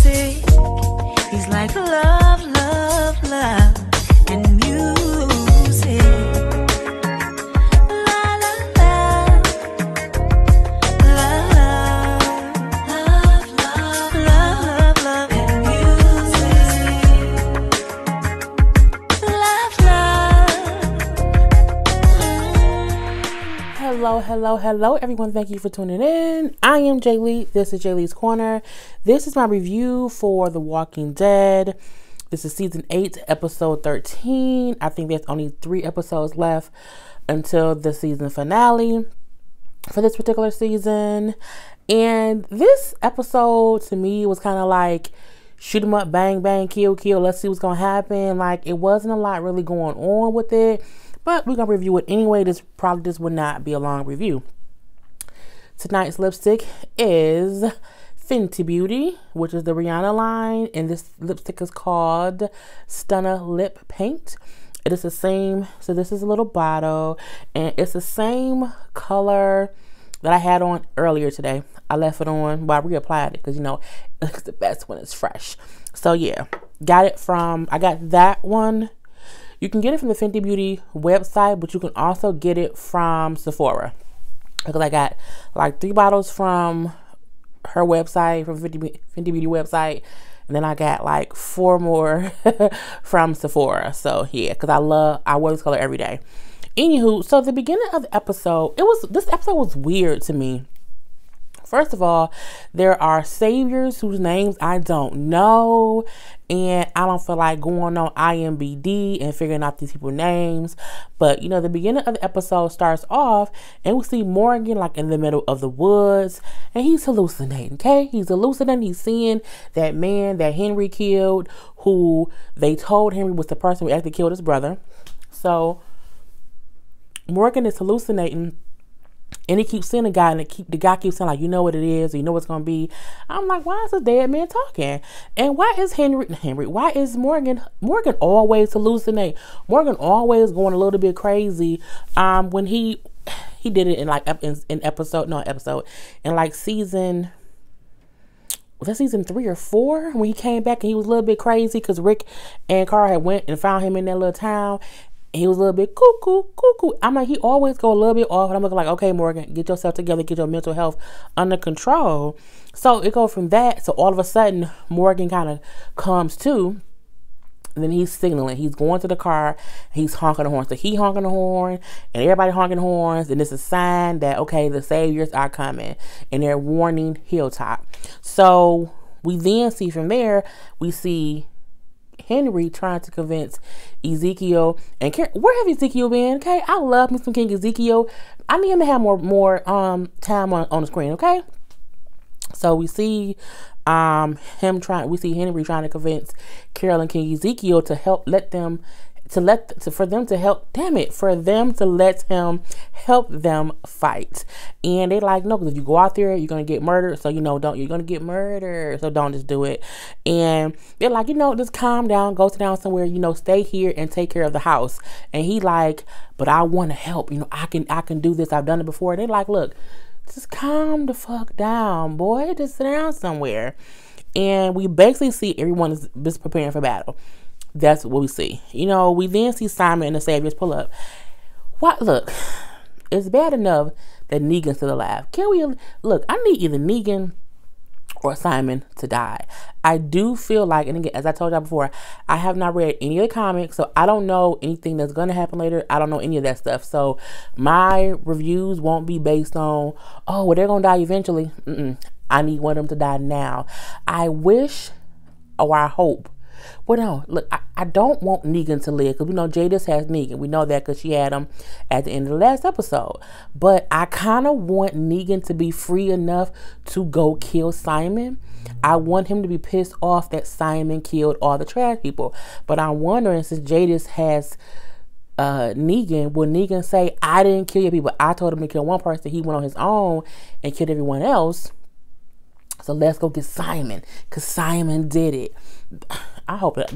music. He's like love, love, love, and music. La la la, love, love, love, love, love, and music. Love, love. Hello, everyone. Thank you for tuning in. I am Jay Lee. This is Jay Lee's Corner. This is my review for The Walking Dead. This is season 8, episode 13. I think there's only 3 episodes left until the season finale for this particular season. And this episode to me was kind of like shoot 'em up, bang, bang, kill, kill. Let's see what's going to happen. Like, it wasn't a lot really going on with it. But we're going to review it anyway. This would not be a long review. Tonight's lipstick is Fenty Beauty, which is the Rihanna line. And this lipstick is called Stunner Lip Paint. It is the same. So this is a little bottle. And it's the same color that I had on earlier today. I left it on. Well, I reapplied it because, you know, it looks the best when it's fresh. So, yeah. I got that one. You can get it from the Fenty Beauty website, but you can also get it from Sephora. Because I got like 3 bottles from her website, from Fenty Beauty website. And then I got like 4 more from Sephora. So yeah, because I wear this color every day. Anywho, so the beginning of the episode, this episode was weird to me. First of all, there are saviors whose names I don't know, and I don't feel like going on IMDb and figuring out these people's names. But, you know, the beginning of the episode starts off, and we see Morgan, like, in the middle of the woods, and he's hallucinating, okay? He's hallucinating. He's seeing that man that Henry killed, who they told Henry was the person who actually killed his brother. So, Morgan is hallucinating. And he keeps seeing the guy, and the guy keeps saying, like, you know what it is, or you know what's going to be. I'm like, why is a dead man talking? And why is why is Morgan always hallucinate? Morgan always going a little bit crazy. When he did it in like in like season, was that season 3 or 4? When he came back and he was a little bit crazy because Rick and Carl had went and found him in that little town. He was a little bit cuckoo. I'm like, he always go a little bit off. And I'm looking like, okay, Morgan, get yourself together. Get your mental health under control. So it goes from that. So all of a sudden, Morgan kind of comes to. And then he's signaling. He's going to the car. He's honking the horn. So he honking the horn. And everybody honking horns. And it's a sign that, okay, the saviors are coming. And they're warning Hilltop. So we then see from there, we see Henry trying to convince Ezekiel and where have Ezekiel been? Okay, I love me some King Ezekiel. I need him to have more time on the screen. Okay, so we see Henry trying to convince Carol and King Ezekiel to let him help them fight. And they like, no, because if you go out there, you're gonna get murdered. So, you know, you're gonna get murdered. So don't just do it. And they're like, you know, just calm down, go sit down somewhere, you know, stay here and take care of the house. And he like, but I want to help. You know, I can do this. I've done it before. And they're like, look, just calm the fuck down, boy. Just sit down somewhere. And we basically see everyone is just preparing for battle. That's what we see. You know, we then see Simon and the Saviors pull up. What? Look, it's bad enough that Negan's still alive. Can we look? I need either Negan or Simon to die. I do feel like, and again, as I told y'all before, I have not read any of the comics, so I don't know anything that's going to happen later. I don't know any of that stuff. So my reviews won't be based on, oh, well, they're going to die eventually. I need one of them to die now. I wish, or I hope. Well, no, look, I don't want Negan to live because we know Jadis has Negan. We know that because she had him at the end of the last episode. But I kind of want Negan to be free enough to go kill Simon. I want him to be pissed off that Simon killed all the trash people. But I'm wondering, since Jadis has Negan, will Negan say, I didn't kill your people. I told him to kill one person. He went on his own and killed everyone else. So let's go get Simon, because Simon did it. I hope it.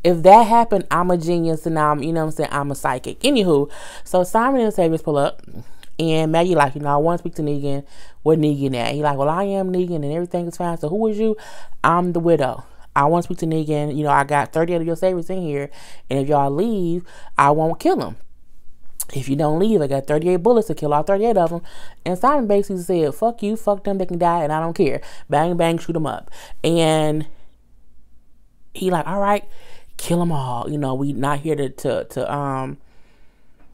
If that happened, I'm a genius, and I'm, you know what I'm saying, I'm a psychic. Anywho, so Simon and the Saviors pull up, And Maggie like, I want to speak to Negan. Where Negan at? He like, well, I am Negan and everything is fine. So who is you? I'm the widow. I want to speak to Negan. I got 38 of your saviors in here. And if y'all leave, I won't kill him. If you don't leave, I got 38 bullets to kill all 38 of them. And Simon basically said, fuck you, fuck them, they can die, and I don't care. Bang, bang, shoot them up. And he like, all right, kill them all. We not here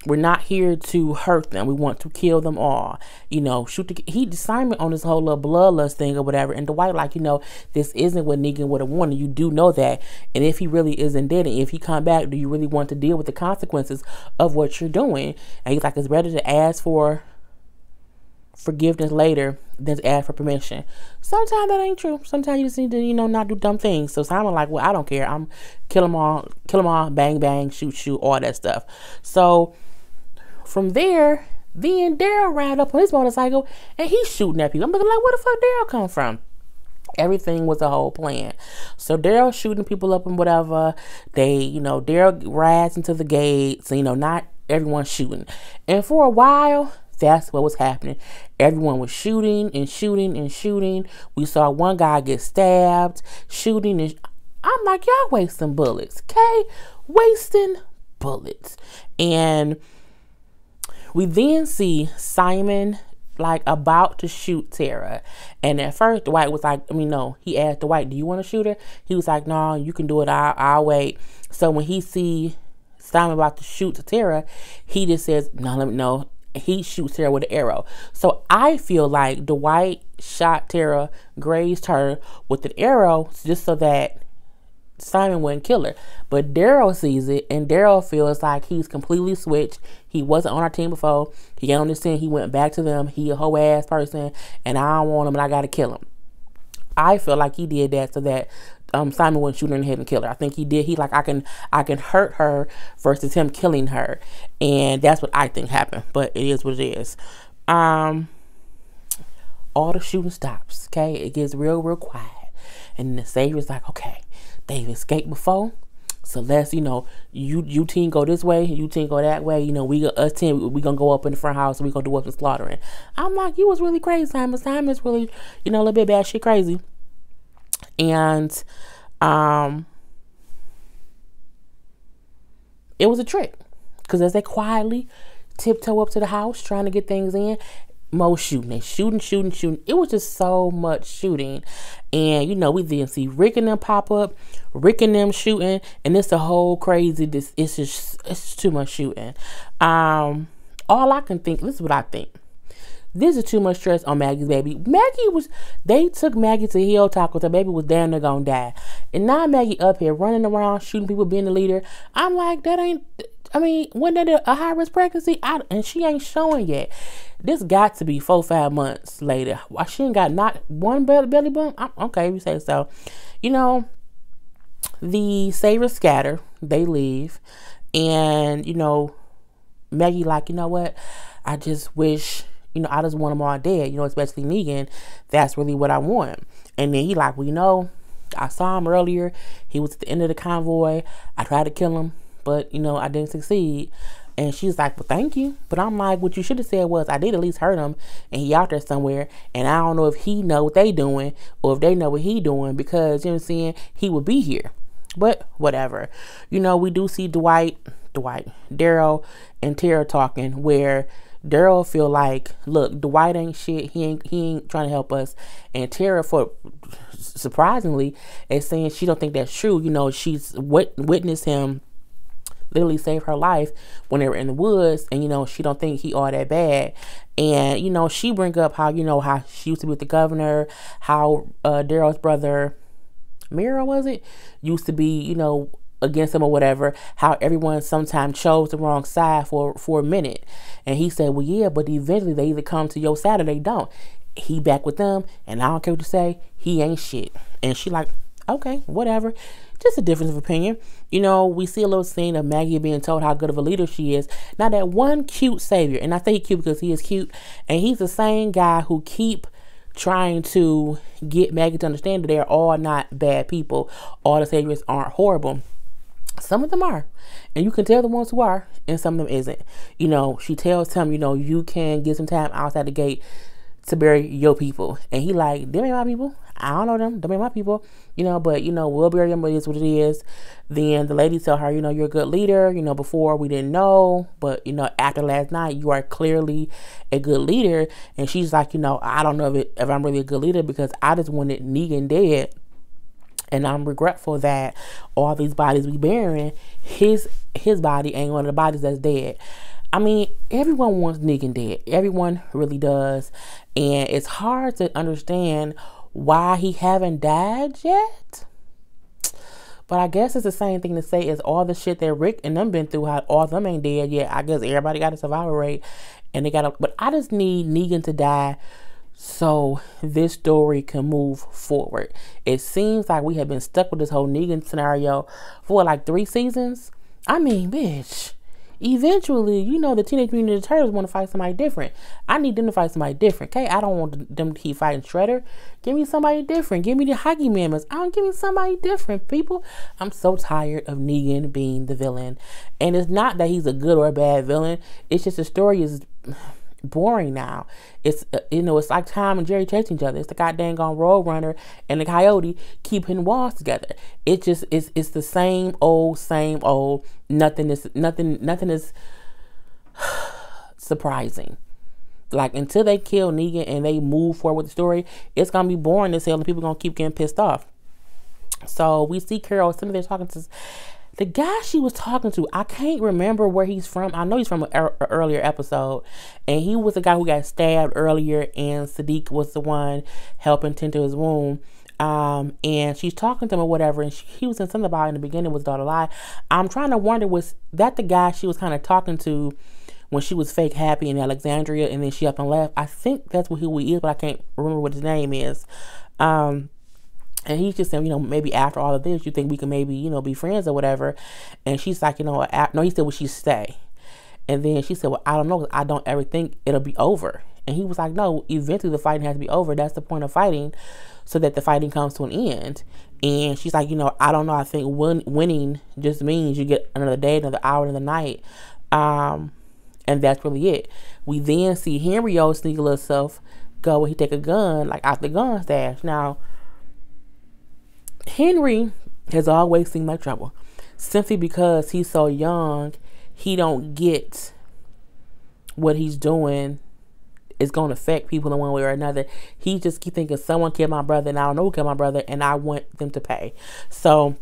we're not here to hurt them. We want to kill them all. He Simon on this whole little bloodlust thing or whatever. And Dwight like, this isn't what Negan would have wanted. You do know that. And if he really isn't dead, and if he come back, do you really want to deal with the consequences of what you're doing? And he's like, it's better to ask for forgiveness later than to ask for permission. Sometimes that ain't true. Sometimes you just need to, not do dumb things. So Simon like, well, I don't care. I'm kill them all, bang, bang, shoot, all that stuff. So from there, then Daryl ran up on his motorcycle and he's shooting at people. I'm looking like, where the fuck Daryl come from? Everything was a whole plan. So Daryl shooting people up and whatever. They, Daryl rides into the gates. Not everyone shooting. And for a while, that's what was happening. Everyone was shooting and shooting and shooting. We saw one guy get stabbed, shooting. And I'm like, y'all wasting bullets, okay? Wasting bullets. And we then see Simon like about to shoot Tara. And at first Dwight was like, he asked Dwight, do you want to shoot her? He was like, no, you can do it. I'll wait. So when he see Simon about to shoot Tara, he just says, no. He shoots Tara with an arrow. So I feel like Dwight shot Tara, grazed her with an arrow just so that Simon wouldn't kill her. But Daryl sees it, and Daryl feels like he's completely switched. He wasn't on our team before. He got on this team. He went back to them. He a whole ass person, and I don't want him, and I got to kill him. I feel like he did that so that Simon wouldn't shoot her in the head and kill her. I think he did. He like, I can hurt her versus him killing her. And that's what I think happened. But it is what it is. All the shooting stops. Okay. It gets real, real quiet. And the Savior's like, okay, they've escaped before. So let's, you team go this way, you team go that way. Us team, we gonna go up in the front house and we gonna do up some slaughtering. I'm like, you was really crazy, Simon. Simon's really, a little bit bad shit crazy. And it was a trick. Because as they quietly tiptoe up to the house trying to get things in, more shooting. They shooting. It was just so much shooting. And, we then see Rick and them pop up, Rick and them shooting, and it's a whole crazy, it's just too much shooting. All I can think, this is what I think. This is too much stress on Maggie's baby. They took Maggie to Hilltop because her baby was damn near gonna die. And now Maggie up here running around, shooting people, being the leader. I'm like, wasn't that a high-risk pregnancy? And she ain't showing yet. This got to be 4-5 months later. She ain't got not one belly bump. Okay, if you say so. The Saviors scatter. They leave. And, Maggie like, what? I just wish... I just want them all dead, especially Negan. That's really what I want. And then he like, well, I saw him earlier. He was at the end of the convoy. I tried to kill him, but, I didn't succeed. And she's like, well, thank you. But I'm like, what you should have said was, I did at least hurt him, and he out there somewhere. And I don't know if he know what they doing or if they know what he doing because, he would be here. But whatever. We do see Dwight, Daryl, and Tara talking where Daryl feel like, look, Dwight ain't shit. He ain't trying to help us. And Tara, for surprisingly, is saying she don't think that's true. She's witnessed him literally save her life when they were in the woods, and she don't think he all that bad. And she bring up how how she used to be with the governor, how Daryl's brother Mira used to be against him or whatever, how everyone sometimes chose the wrong side for a minute. And he said, well, yeah, but eventually they either come to your side or they don't. He back with them, and I don't care what you say, he ain't shit. And she like, okay, whatever. Just a difference of opinion. We see a little scene of Maggie being told how good of a leader she is. Now that one cute Savior, and I say he's cute because he is cute, and he's the same guy who keep trying to get Maggie to understand that they're all not bad people. All the Saviors aren't horrible. Some of them are. And you can tell the ones who are, and some of them isn't. You know, she tells him, you know, you can get some time outside the gate to bury your people. And he like, them ain't my people. I don't know them. Them ain't my people. You know, but, you know, we'll bury them, but it is what it is. Then the lady tell her, you know, you're a good leader. You know, before we didn't know, but, you know, after last night, you are clearly a good leader. And she's like, you know, I don't know if I'm really a good leader because I just wanted Negan dead. And I'm regretful that all these bodies we burying, his body ain't one of the bodies that's dead. I mean, everyone wants Negan dead. Everyone really does. And it's hard to understand why he haven't died yet. But I guess it's the same thing to say as all the shit that Rick and them been through, how all of them ain't dead yet. I guess everybody got a survival rate. And they got to, but I just need Negan to die so this story can move forward. It seems like we have been stuck with this whole Negan scenario for like 3 seasons. I mean, bitch, eventually, you know, the Teenage Mutant Ninja Turtles want to fight somebody different. I need them to fight somebody different, okay? I don't want them to keep fighting Shredder. Give me somebody different. Give me the Hockey Mammoths. I don't give me somebody different, people. I'm so tired of Negan being the villain. And it's not that he's a good or a bad villain. It's just the story is boring now. It's you know, it's like Tom and Jerry chasing each other. It's the goddamn Road Runner and the Coyote keep hitting walls together. It just it's the same old. Nothing is surprising. Like, until they kill Negan and they move forward with the story, it's gonna be boring as hell and people gonna keep getting pissed off. So we see Carol sitting there talking to the guy she was talking to. I can't remember where he's from. I know he's from an earlier episode. And he was the guy who got stabbed earlier. And Sadiq was the one helping tend to his wound. And she's talking to him or whatever. And he was saying something about in the beginning was daughter lie. I'm trying to wonder, was that the guy she was kind of talking to when she was fake happy in Alexandria? And then she up and left. I think that's who he is. But I can't remember what his name is. And he's just saying, you know, maybe after all of this, you think we can maybe, you know, be friends or whatever. And she's like, you know, no, he said, well, she stay. And then she said, well, I don't know. I don't ever think it'll be over. And he was like, no, eventually the fighting has to be over. That's the point of fighting, so that the fighting comes to an end. And she's like, you know, I don't know. I think winning just means you get another day, another hour, another night. And that's really it. We then see Henry O sneak a little self go when he take a gun, like out the gun stash. Now, Henry has always seemed like trouble, simply because he's so young. He don't get what he's doing is going to affect people in one way or another. He just keep thinking someone killed my brother and I don't know who killed my brother and I want them to pay. So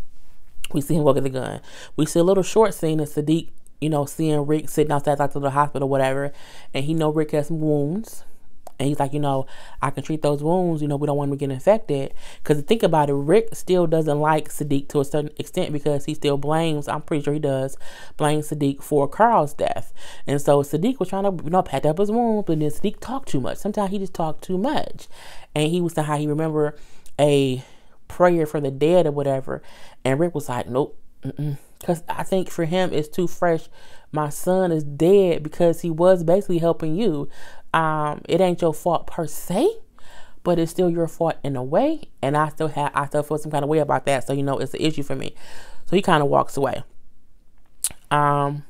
we see him go get the gun. We see a little short scene of Sadiq, you know, seeing Rick sitting outside like the hospital or whatever, and he know Rick has some wounds. And he's like, you know, I can treat those wounds. You know, we don't want him to get infected. Because think about it, Rick still doesn't like Sadiq to a certain extent because he still blames, I'm pretty sure he does, blame Sadiq for Carl's death. And so Sadiq was trying to, you know, patch up his wounds, but then Sadiq talked too much. Sometimes he just talked too much. And he was saying how he remembered a prayer for the dead or whatever. And Rick was like, nope. Because I think for him, it's too fresh. My son is dead because he was basically helping you. It ain't your fault per se, but it's still your fault in a way. And I still feel some kind of way about that. So, you know, it's an issue for me. So he kind of walks away. Then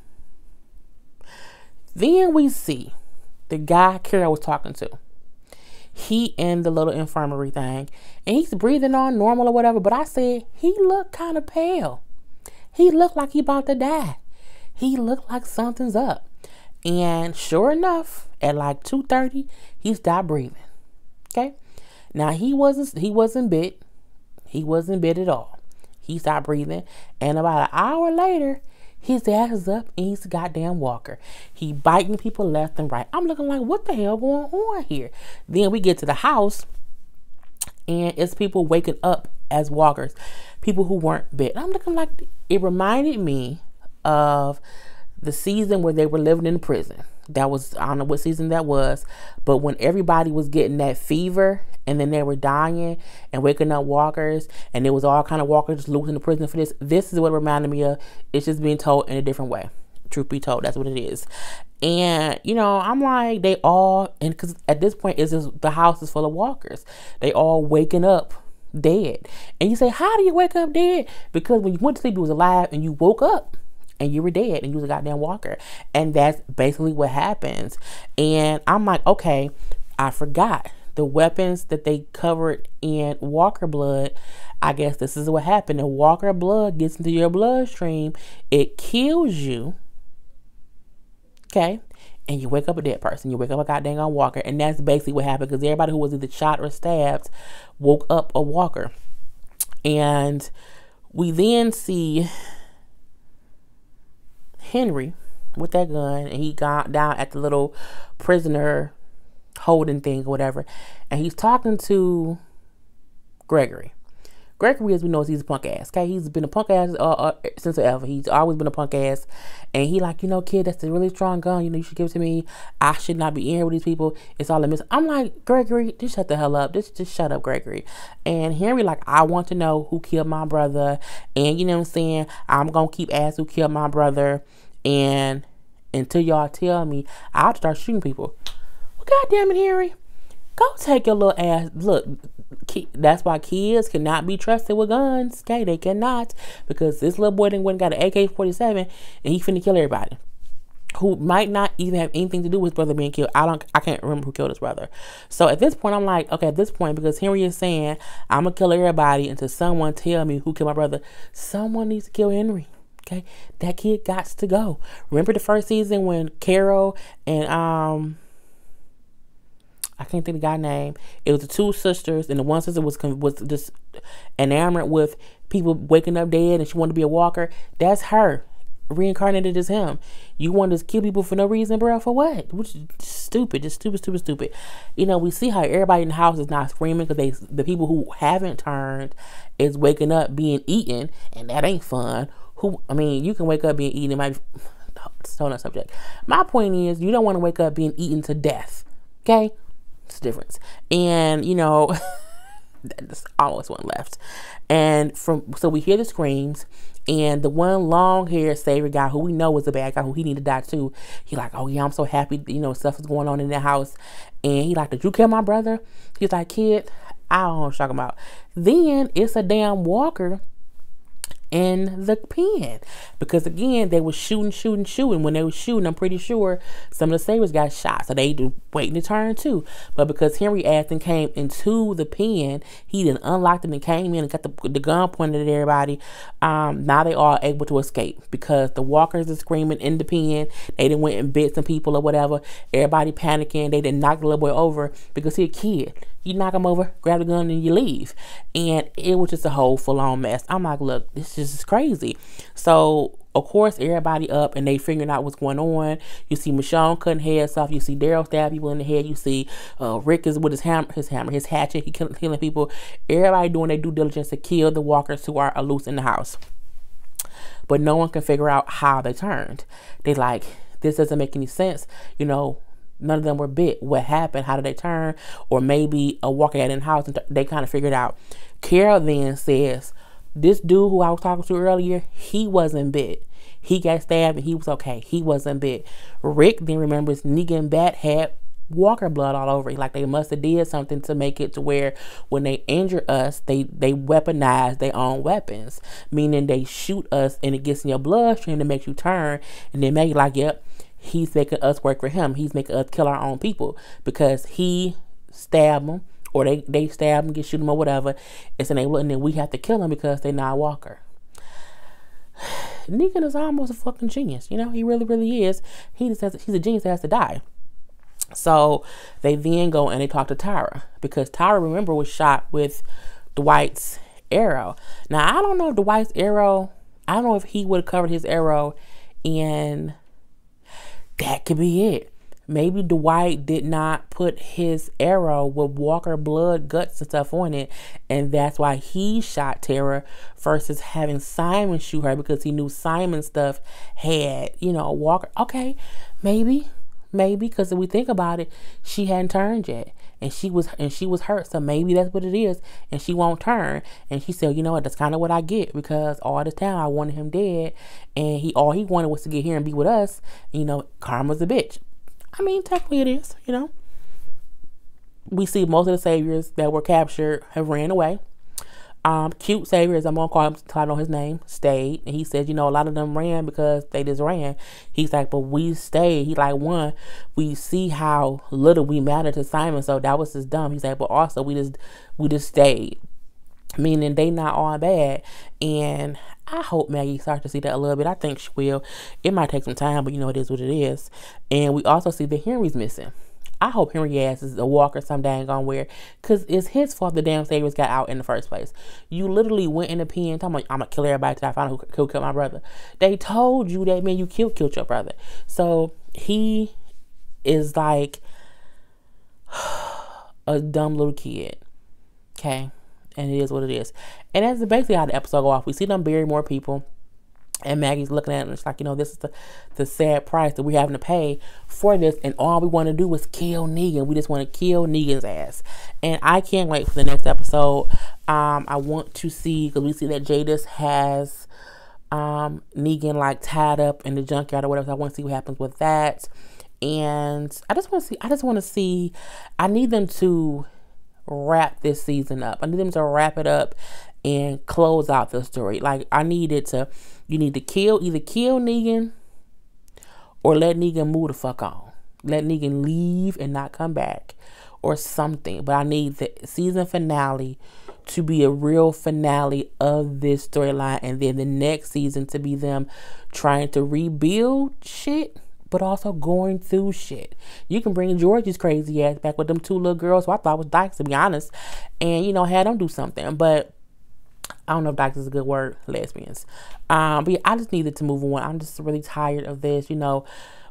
we see the guy Carol was talking to. He in the little infirmary thing, and he's breathing on normal or whatever. But I said, he looked kind of pale. He looked like he about to die. He looked like something's up. And sure enough, at like 2:30, he stopped breathing. Okay. Now he wasn't bit. He wasn't bit at all. He stopped breathing. And about an hour later, his ass is up and he's a goddamn walker. He biting people left and right. I'm looking like, what the hell going on here? Then we get to the house and it's people waking up as walkers. People who weren't bit. I'm looking like, it reminded me of the season where they were living in prison. That was, I don't know what season that was, but when everybody was getting that fever and then they were dying and waking up walkers, and there was all kind of walkers loose in the prison for this. This is what it reminded me of. It's just being told in a different way. Truth be told, that's what it is. And, you know, I'm like, they all, and because at this point, it's just, the house is full of walkers. They all waking up dead. And you say, how do you wake up dead? Because when you went to sleep, you was alive, and you woke up and you were dead, and you was a goddamn walker. And that's basically what happens. And I'm like, okay, I forgot. The weapons that they covered in walker blood, I guess this is what happened. The walker blood gets into your bloodstream. It kills you. Okay? And you wake up a dead person. You wake up a goddamn walker. And that's basically what happened, because everybody who was either shot or stabbed woke up a walker. And we then see Henry with that gun, and he got down at the little prisoner holding thing or whatever, and he's talking to Gregory. Gregory, as we know, he's a punk ass. Okay, he's been a punk ass since forever. He's always been a punk ass, and he like, kid, that's a really strong gun. You should give it to me. I should not be in here with these people. It's all a miss. I'm like, Gregory, just shut the hell up. Just shut up, Gregory. And Henry like, I want to know who killed my brother, and you know what I'm saying, I'm gonna keep asking who killed my brother, and until y'all tell me, I'll start shooting people. Well, God damn it, Henry. Go take your little ass. Look, that's why kids cannot be trusted with guns. Okay, they cannot. Because this little boy done went and got an AK-47 and he finna kill everybody. Who might not even have anything to do with his brother being killed. I can't remember who killed his brother. So at this point, I'm like, okay, at this point, because Henry is saying, I'm gonna kill everybody until someone tell me who killed my brother. Someone needs to kill Henry. Okay, that kid got to go. Remember the first season when Carol and I can't think of the guy's name. It was the two sisters, and the one sister was just enamored with people waking up dead, and she wanted to be a walker. That's her, reincarnated as him. You want to kill people for no reason, bro? For what? Which is stupid, just stupid. We see how everybody in the house is not screaming because the people who haven't turned is waking up being eaten, and that ain't fun. You can wake up being eaten. It might be still not subject. My point is, you don't want to wake up being eaten to death. Okay. It's a difference. And, there's almost one left. And so we hear the screams, and the one long-haired savior guy who we know was a bad guy, who he need to die too. He like, oh yeah, I'm so happy, stuff is going on in the house. And he like, did you kill my brother? He's like, kid, I don't know what you're talking about. Then it's a damn walker in the pen, because again, they were shooting. When they were shooting, I'm pretty sure some of the saviors got shot, so they do waiting to turn too. But because Henry Aston came into the pen, he then unlocked it and came in and got the gun pointed at everybody. Now they are able to escape because the walkers are screaming in the pen. They done went and bit some people or whatever. Everybody panicking. They didn't knock the little boy over because he a kid. You knock him over, grab the gun, and you leave. And it was just a whole full-on mess. I'm like, look, this is crazy. So, of course, everybody up, and they figuring out what's going on. You see Michonne cutting heads off. You see Daryl stab people in the head. You see Rick is with his hatchet. He killing people. Everybody doing their due diligence to kill the walkers who are loose in the house. But no one can figure out how they turned. They like, this doesn't make any sense. None of them were bit. What happened? How did they turn? Or maybe a walker got in the house and they kind of figured out. Carol then says, this dude who I was talking to earlier, he wasn't bit. He got stabbed and he was okay. He wasn't bit. Rick then remembers Negan Bat had walker blood all over. Like they must have did something to make it to where when they injure us, they weaponize their own weapons. Meaning they shoot us and it gets in your bloodstream to make you turn. And then make you like, yep, he's making us work for him. He's making us kill our own people because he stabbed them, or they stab them, get shoot them or whatever. It's enabling, and then we have to kill them because they're not a walker. Negan is almost a fucking genius. He really, really is. He's a genius that has to die. So they then go and they talk to Tyra, because Tyra, remember, was shot with Dwight's arrow. Now, I don't know if Dwight's arrow, I don't know if he would have covered his arrow, and that could be it. Maybe Dwight did not put his arrow with walker blood, guts and stuff on it, and that's why he shot Tara versus having Simon shoot her, because he knew Simon's stuff had, walker. Okay, maybe, because if we think about it, she hadn't turned yet, and she was hurt, so maybe that's what it is, and she won't turn. And she said, you know what, that's kind of what I get, because all this time I wanted him dead, and all he wanted was to get here and be with us. Karma's a bitch. I mean, technically it is, We see most of the saviors that were captured have ran away. Cute Savior, as I'm gonna call him till I know his name, stayed. And he said, a lot of them ran because they just ran. He's like, but we stayed. He like, one, we see how little we matter to Simon, so that was just dumb. He's like, but also we just stayed. Meaning they not all bad. And I hope Maggie starts to see that a little bit. I think she will. It might take some time, but it is what it is. And we also see that Henry's missing. I hope Henry ass is a walker some dang on where, because it's his fault the damn Saviors got out in the first place. You literally went in the pen talking about, I'm going to kill everybody till I find out who killed my brother. They told you that, man, you killed your brother. So he is like a dumb little kid. Okay? And it is what it is. And that's basically how the episode go off. We see them bury more people. And Maggie's looking at it and it's like, this is the sad price that we're having to pay for this. And all we want to do is kill Negan. We just want to kill Negan's ass. And I can't wait for the next episode. I want to see, because we see that Jadis has Negan like tied up in the junkyard or whatever. So I want to see what happens with that. And I just want to see, I need them to wrap this season up. I need them to wrap it up and close out the story. Like, you need to either kill Negan or let Negan move the fuck on. Let Negan leave and not come back or something. But I need the season finale to be a real finale of this storyline, and then the next season to be them trying to rebuild shit, but also going through shit. You can bring George's crazy ass back with them two little girls who I thought was dykes, to be honest, and have them do something. But I don't know if dykes is a good word, lesbians. But yeah, I just needed to move on. I'm just really tired of this.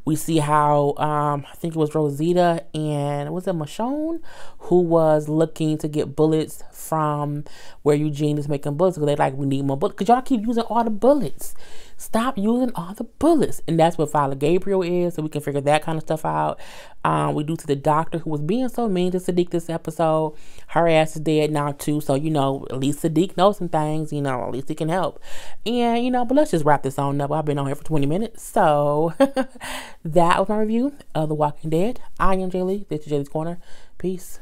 We see how I think it was Rosita and was it Michonne who was looking to get bullets from where Eugene is making bullets, because they like, we need more bullets because y'all keep using all the bullets. Stop using all the bullets. And that's what Father Gabriel is, so we can figure that kind of stuff out. We do see the doctor who was being so mean to Sadiq this episode. Her ass is dead now too, so at least Sadiq knows some things, at least he can help. And but let's just wrap this on up. I've been on here for 20 minutes, so that was my review of The Walking Dead. I am Jay Lee. This is Jaylee's Corner. Peace.